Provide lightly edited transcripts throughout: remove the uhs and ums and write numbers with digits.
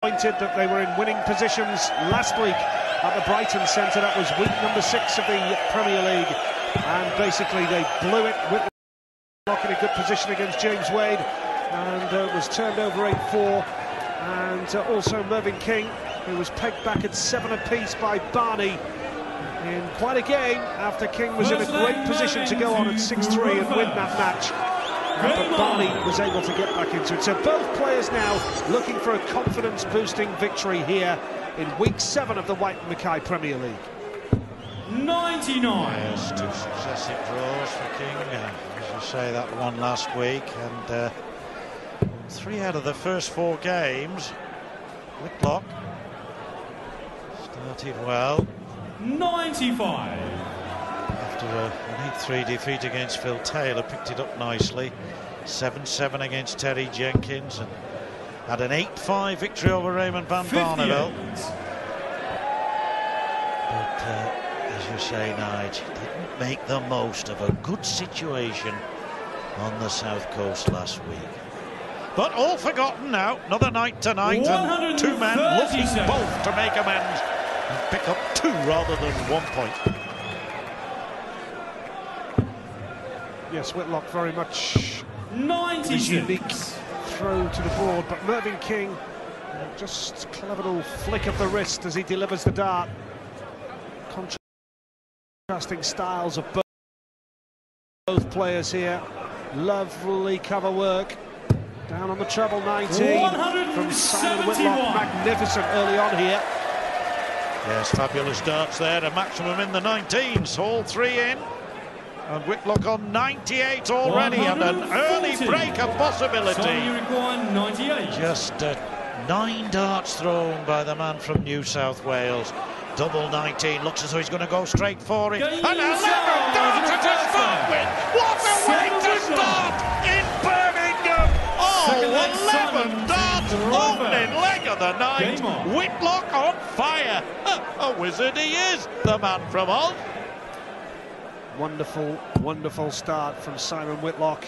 Pointed that they were in winning positions last week at the Brighton Centre. That was week number 6 of the Premier League, and basically they blew it. Whitlock in a good position against James Wade, and was turned over 8-4. And also Mervyn King, who was pegged back at 7 apiece by Barney in quite a game after King was in a great position to go on at 6-3 and win that match. But Barney was able to get back into it. So both players now looking for a confidence-boosting victory here in week 7 of the White and Mackay Premier League. 99. Yes, 2 successive draws for King. As you say, that one last week, and 3 out of the first 4 games. Whitlock started well. 95. After an 8-3 defeat against Phil Taylor, picked it up nicely. 7-7 against Terry Jenkins, and had an 8-5 victory over Raymond van Barneveld. But as you say, Nigel, didn't make the most of a good situation on the South Coast last week. But all forgotten now. Another night tonight, and 2 men looking both to make amends and pick up 2 rather than 1 point. Yes, Whitlock very much 96. unique throw to the board, but Mervyn King, just clever little flick of the wrist as he delivers the dart. Contrasting styles of both players here. Lovely cover work. Down on the treble, 19 from Simon Whitlock. Magnificent early on here. Yes, fabulous darts there, a maximum in the 19s, all 3 in. And Whitlock on 98 already, and an early break of possibility. So you require 98. Just 9 darts thrown by the man from New South Wales. Double 19, looks as though he's going to go straight for it. And 11 darts to start with. What a way to start in Birmingham! Oh, 11 darts, opening leg of the night. Whitlock on fire. A wizard he is, the man from Oz. Wonderful, wonderful start from Simon Whitlock,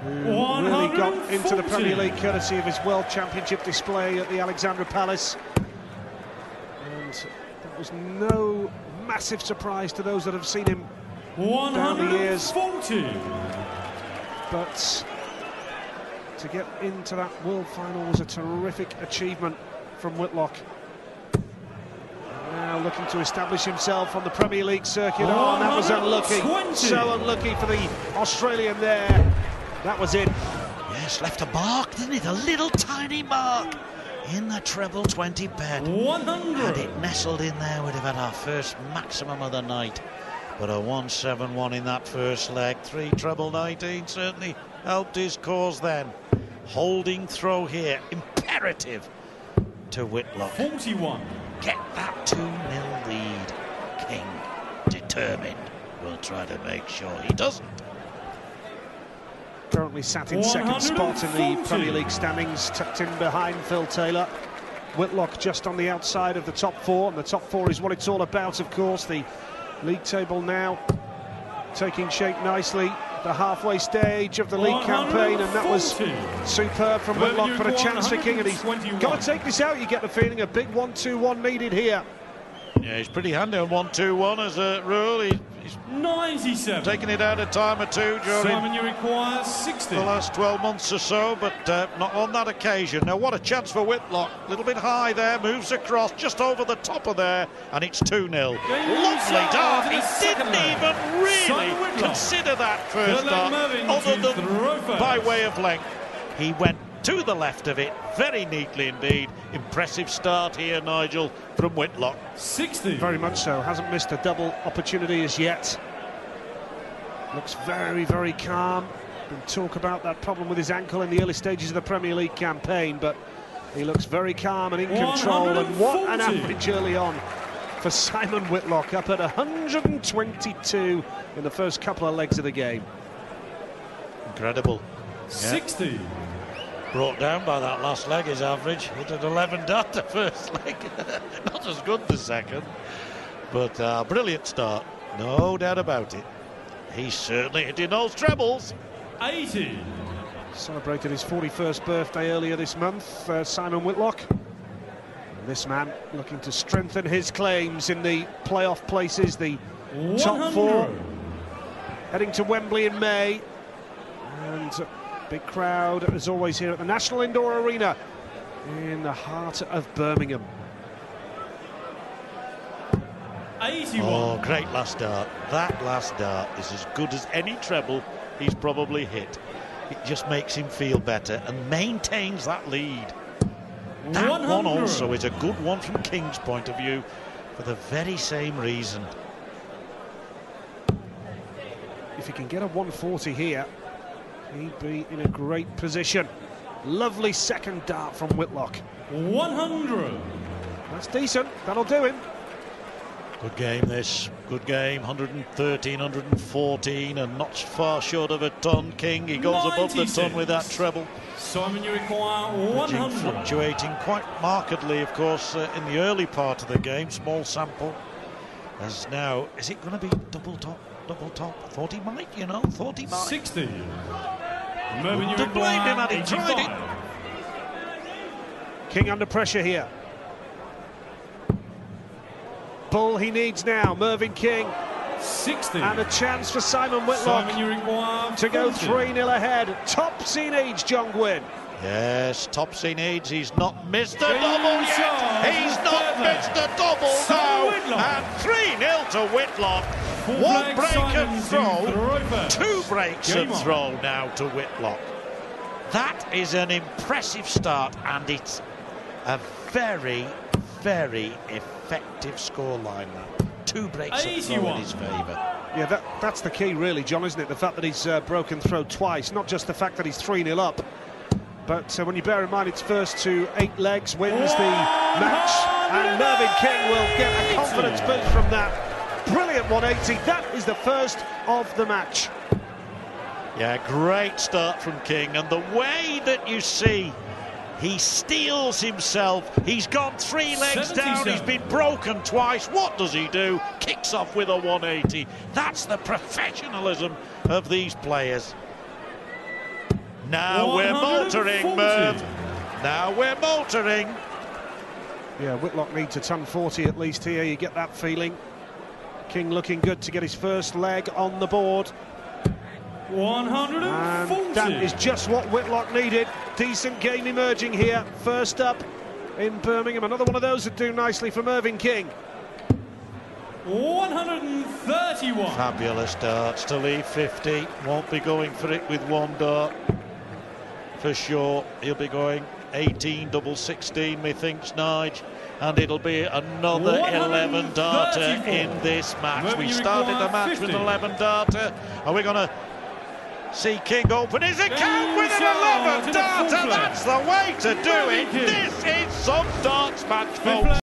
who really got into the Premier League courtesy of his World Championship display at the Alexandra Palace. And that was no massive surprise to those that have seen him down the years. But to get into that World Final was a terrific achievement from Whitlock. Now looking to establish himself on the Premier League circuit. Oh, that was unlucky. So unlucky for the Australian there. That was it. Yes, left a mark, didn't it? A little tiny mark in the treble 20 bed. 100. Had it nestled in there, we'd have had our first maximum of the night. But a 1-7-1 in that first leg. 3 treble 19 certainly helped his cause then. Holding throw here, imperative to Whitlock. 41. Get that 2-0 lead. King, determined, will try to make sure he doesn't. Currently sat in second spot in the Premier League standings, tucked in behind Phil Taylor. Whitlock just on the outside of the top 4, and the top 4 is what it's all about, of course. The league table now taking shape nicely. The halfway stage of the league campaign, and that was superb from Whitlock. But a chance for King, and he's got to take this out. You get the feeling a big 1-2-1 needed here. Yeah, he's pretty handy on 1-2-1 as a rule. He's 97. taken it out a time or two during Simon, you require 60. the last 12 months or so, but not on that occasion. Now, what a chance for Whitlock. A little bit high there, moves across just over the top of there, and it's 2-0. Lovely dart. He didn't even really consider that first dart, other than by way of length. He went to the left of it, very neatly indeed. Impressive start here, Nigel, from Whitlock. 60. Very much so. Hasn't missed a double opportunity as yet. Looks very, very calm. Been talk about that problem with his ankle in the early stages of the Premier League campaign, but he looks very calm and in control. And what an average early on for Simon Whitlock, up at 122 in the first couple of legs of the game. Incredible. 60. Brought down by that last leg, his average. Hit at 11 dart the first leg. Not as good the second, but brilliant start, no doubt about it. He's certainly hitting those trebles. 80. Celebrated his 41st birthday earlier this month, Simon Whitlock. And this man looking to strengthen his claims in the playoff places, the top 4. Heading to Wembley in May. And big crowd, as always, here at the National Indoor Arena in the heart of Birmingham. 81. Oh, great last dart. That last dart is as good as any treble he's probably hit. It just makes him feel better and maintains that lead. That 100. one also is a good one from King's point of view for the very same reason. If he can get a 140 here, he'd be in a great position. Lovely second dart from Whitlock. 100. That's decent, that'll do him. Good game this, good game, 113, 114 and not far short of a ton. King, he goes above the ton with that treble. Simon, you require 100. Fluctuating quite markedly, of course, in the early part of the game, small sample. As now, is it going to be double top? Double top? Thought he might, you know, thought he might. 60. Wouldn't have blamed him had he tried it. King under pressure here. Bull he needs now, Mervyn King. 60. And a chance for Simon Whitlock Simon, you require to go 40. 3-0 ahead. Top-scene age, John Gwynn. Yes, top-scene age, he's not missed a Game double yet. shot. He's not missed a double Simon now. Whitlock. And 3-0 to Whitlock. Full One flag break Simon and to throw, throw first. 2 breaks Game and on. throw now to Whitlock. That is an impressive start, and it's a very, very effective scoreline now. 2 breaks and throw in his favour. Yeah, that's the key, really, John, isn't it? The fact that he's broken throw twice, not just the fact that he's 3-0 up, but when you bear in mind its first to 8 legs wins the match, and Mervyn King will get a confidence boost from that. Brilliant 180. That is the first of the match. Yeah, great start from King, and the way that you see he steals himself, he's gone 3 legs down, he's been broken twice. What does he do? Kicks off with a 180. That's the professionalism of these players. Now we're motoring, Merv. Now we're motoring. Yeah, Whitlock needs a ton 40 at least here, you get that feeling. King looking good to get his first leg on the board. 140. And that is just what Whitlock needed. Decent game emerging here. First up in Birmingham. Another one of those that do nicely for Mervyn King. 131. Fabulous darts to leave 50. Won't be going for it with 1 dart. For sure, he'll be going 18, double 16, methinks, Nige. And it'll be another 11 darter in this match. We started the match with an 11 darter. Are we going to see King open his account with an 11 darter? That's the way to do it. This is some darts match, folks.